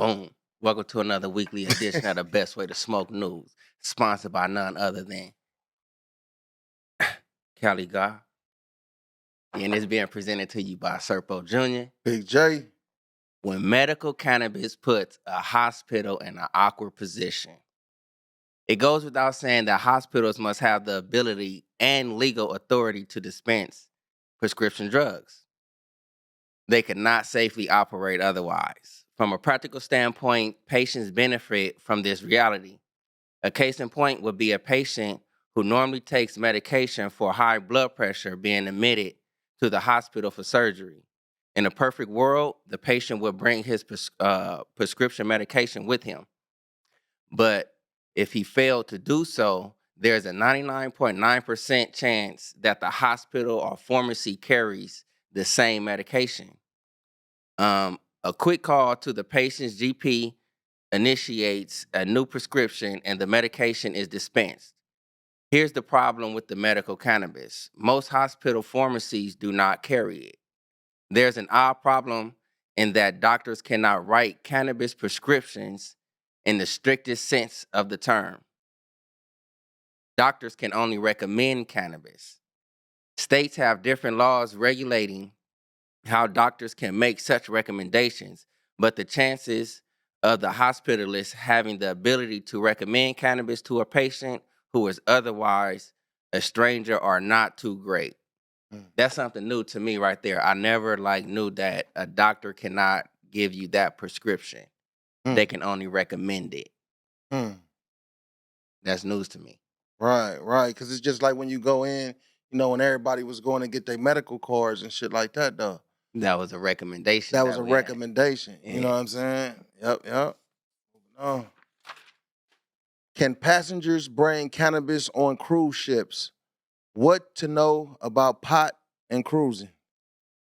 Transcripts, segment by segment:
Boom. Welcome to another weekly edition of the Best Way to Smoke News, sponsored by none other than Cali Gar. And it's being presented to you by Serpo Jr. Big J. When medical cannabis puts a hospital in an awkward position, it goes without saying that hospitals must have the ability and legal authority to dispense prescription drugs. They cannot safely operate otherwise. From a practical standpoint, patients benefit from this reality. A case in point would be a patient who normally takes medication for high blood pressure being admitted to the hospital for surgery. In a perfect world, the patient would bring his prescription medication with him. But if he failed to do so, there's a 99.9% chance that the hospital or pharmacy carries the same medication. A quick call to the patient's GP initiates a new prescription and the medication is dispensed. Here's the problem with the medical cannabis. Most hospital pharmacies do not carry it. There's an odd problem in that doctors cannot write cannabis prescriptions in the strictest sense of the term. Doctors can only recommend cannabis. States have different laws regulating how doctors can make such recommendations, but the chances of the hospitalist having the ability to recommend cannabis to a patient who is otherwise a stranger are not too great. That's something new to me right there. I never knew that a doctor cannot give you that prescription. They can only recommend it. That's news to me. Right. Because it's just like when you go in, when everybody was going to get their medical cards and shit like that, though. That was a recommendation. That was a recommendation. Yeah. You know what I'm saying? Yep. Oh. Can passengers bring cannabis on cruise ships? What to know about pot and cruising?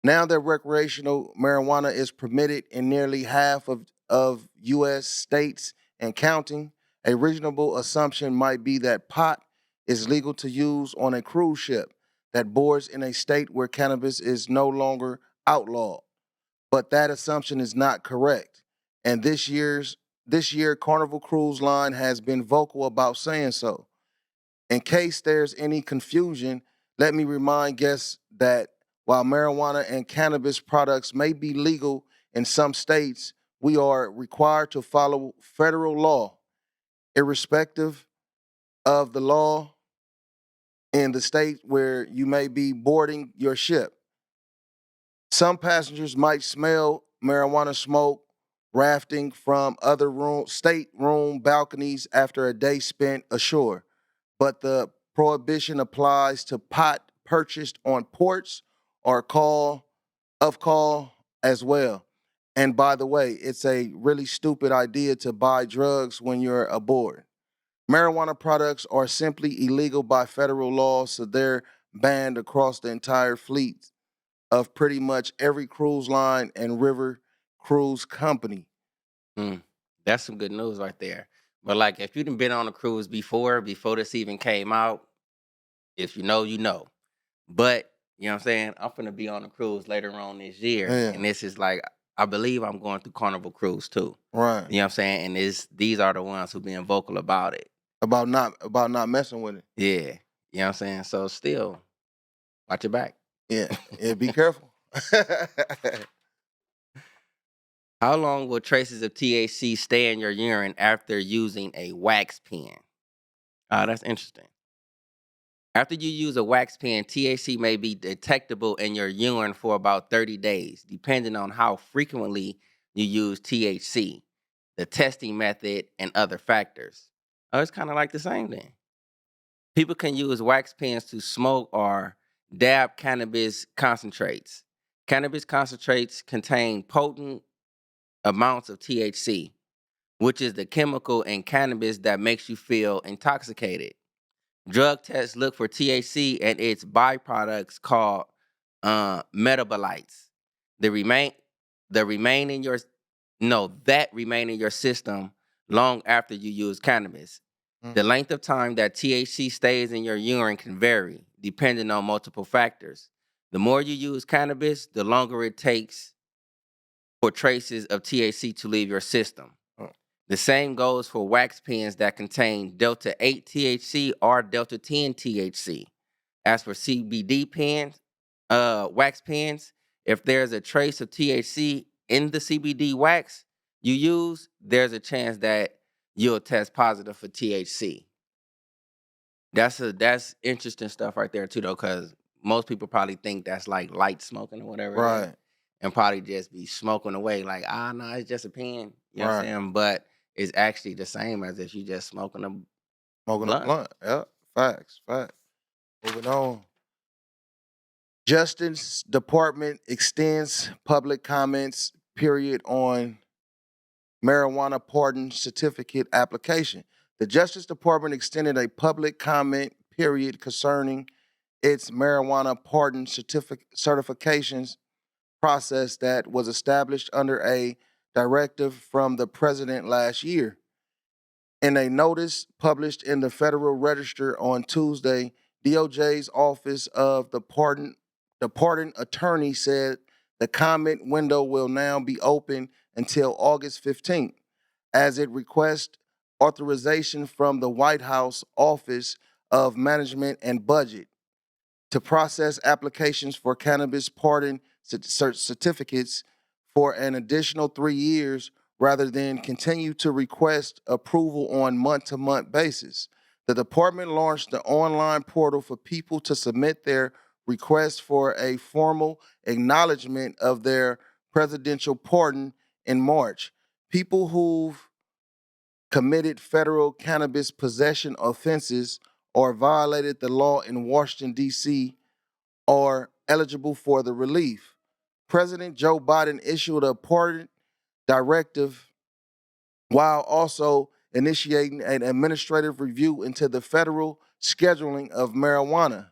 Now that recreational marijuana is permitted in nearly half of U.S. states and counting, a reasonable assumption might be that pot is legal to use on a cruise ship that boards in a state where cannabis is no longer outlawed. But that assumption is not correct. And this year, Carnival Cruise Line has been vocal about saying so. In case there's any confusion, let me remind guests that while marijuana and cannabis products may be legal in some states, we are required to follow federal law, irrespective of the law in the state where you may be boarding your ship. Some passengers might smell marijuana smoke rafting from other stateroom balconies after a day spent ashore, but the prohibition applies to pot purchased on ports or call as well. And by the way, it's a really stupid idea to buy drugs when you're aboard. Marijuana products are simply illegal by federal law, so they're banned across the entire fleet of pretty much every cruise line and river cruise company. That's some good news right there. But if you've been on a cruise before this even came out, if you know, you know. But, you know what I'm saying? I'm finna be on a cruise later on this year. Yeah. And this is I believe I'm going through Carnival Cruise too. Right. You know what I'm saying? And these are the ones who being vocal about it. About not messing with it. Yeah. You know what I'm saying? So still, watch your back. Yeah, be careful. How long will traces of THC stay in your urine after using a wax pen? That's interesting. After you use a wax pen, THC may be detectable in your urine for about 30 days, depending on how frequently you use THC, the testing method, and other factors. Oh, it's kind of like the same thing. People can use wax pens to smoke or dab cannabis concentrates. Cannabis concentrates contain potent amounts of THC, which is the chemical in cannabis that makes you feel intoxicated. Drug tests look for THC and its byproducts called metabolites. That remain in your system long after you use cannabis. The length of time that THC stays in your urine can vary, depending on multiple factors. The more you use cannabis, the longer it takes for traces of THC to leave your system. Oh. The same goes for wax pens that contain Delta 8 THC or Delta 10 THC. As for CBD pens, wax pens, if there's a trace of THC in the CBD wax you use, there's a chance that you'll test positive for THC. That's interesting stuff right there too, though, because most people probably think that's like light smoking or whatever it is, Right. and probably just be smoking away like, no, it's just a pen. You know what I'm Right. saying? But it's actually the same as if you just smoking a Smoking a blunt. blunt. Yep. Facts. Moving on. Justice Department extends public comments period on marijuana pardon certificate application. The Justice Department extended a public comment period concerning its marijuana pardon certifications process that was established under a directive from the president last year. In a notice published in the Federal Register on Tuesday, DOJ's Office of the Pardon Attorney said the comment window will now be open until August 15th, as it requests authorization from the White House Office of Management and Budget to process applications for cannabis pardon certificates for an additional 3 years rather than continue to request approval on month-to-month basis. The department launched the online portal for people to submit their request for a formal acknowledgement of their presidential pardon in March. People who've committed federal cannabis possession offenses or violated the law in Washington, D.C., are eligible for the relief. President Joe Biden issued a pardon directive while also initiating an administrative review into the federal scheduling of marijuana.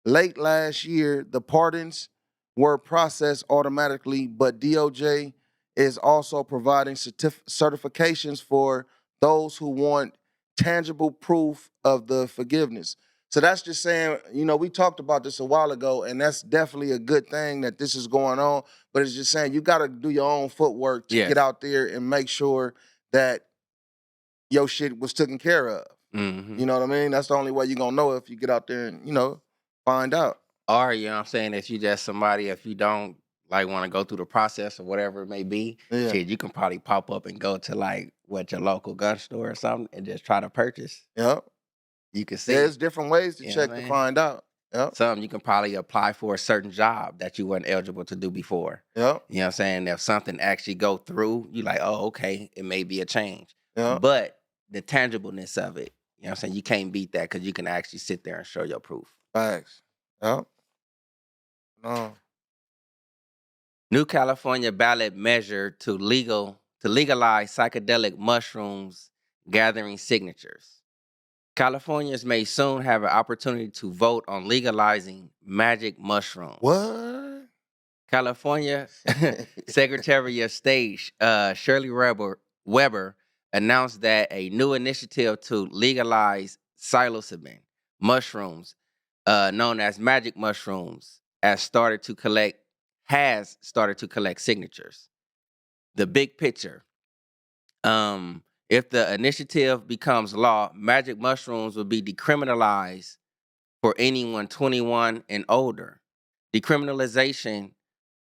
Late last year, the pardons were processed automatically, but DOJ is also providing certifications for those who want tangible proof of the forgiveness. So that's just saying, we talked about this a while ago, and that's definitely a good thing that this is going on. But it's just saying you got to do your own footwork to get out there and make sure that your shit was taken care of. Mm-hmm. You know what I mean? That's the only way you're going to know if you get out there and, find out. Or, you know what I'm saying, if you just somebody, if you don't like want to go through the process or whatever it may be, shit, you can probably pop up and go to like your local gun store or something and just try to purchase. Yep. You can see. There's different ways to check to find out. Yep. Some you can probably apply for a certain job that you weren't eligible to do before. Yep. You know what I'm saying? If something actually go through, you like, oh, okay, it may be a change. Yep. But the tangibleness of it, you know what I'm saying? You can't beat that because you can actually sit there and show your proof. Thanks. Yep. No. New California ballot measure to legalize psychedelic mushrooms gathering signatures. Californians may soon have an opportunity to vote on legalizing magic mushrooms. What? California Secretary of State Shirley Weber announced that a new initiative to legalize psilocybin mushrooms, known as magic mushrooms, has started to collect signatures. The big picture. If the initiative becomes law, magic mushrooms will be decriminalized for anyone 21 and older. Decriminalization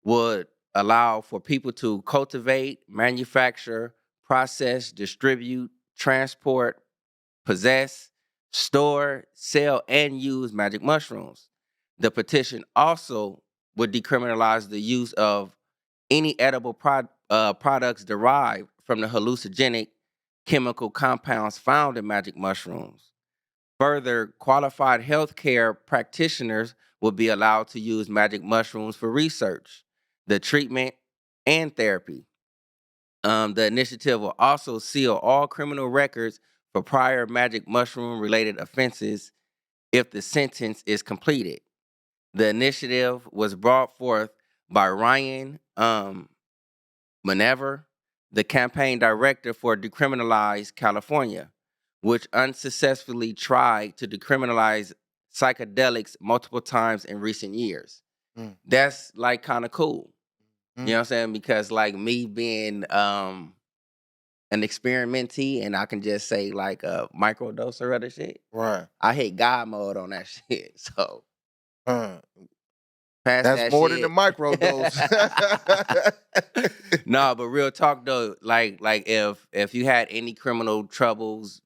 would allow for people to cultivate, manufacture, process, distribute, transport, possess, store, sell, and use magic mushrooms. The petition also would decriminalize the use of any edible products derived from the hallucinogenic chemical compounds found in magic mushrooms. Further, qualified healthcare practitioners will be allowed to use magic mushrooms for research, the treatment, and therapy. The initiative will also seal all criminal records for prior magic mushroom-related offenses if the sentence is completed. The initiative was brought forth by Ryan Manever, the campaign director for Decriminalize California, which unsuccessfully tried to decriminalize psychedelics multiple times in recent years. That's like kind of cool. You know what I'm saying? Because like me being an experimentee and I can just say like a microdose or other shit, Right. I hit God mode on that shit. So Uh, pass that's that more than a shit. microdose. No, but real talk though, like if you had any criminal troubles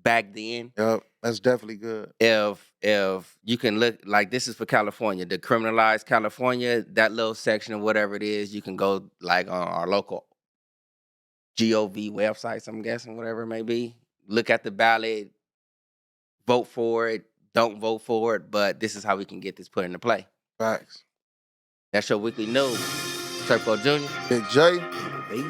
back then, Yep, that's definitely good. if you can look like this is for California, the criminalized California, that little section of whatever it is, you can go like on our local GOV websites, I'm guessing, whatever it may be. Look at the ballot, vote for it, don't vote for it, but this is how we can get this put into play. Facts. That's your weekly news. Turbo Jr. Big J. Hey.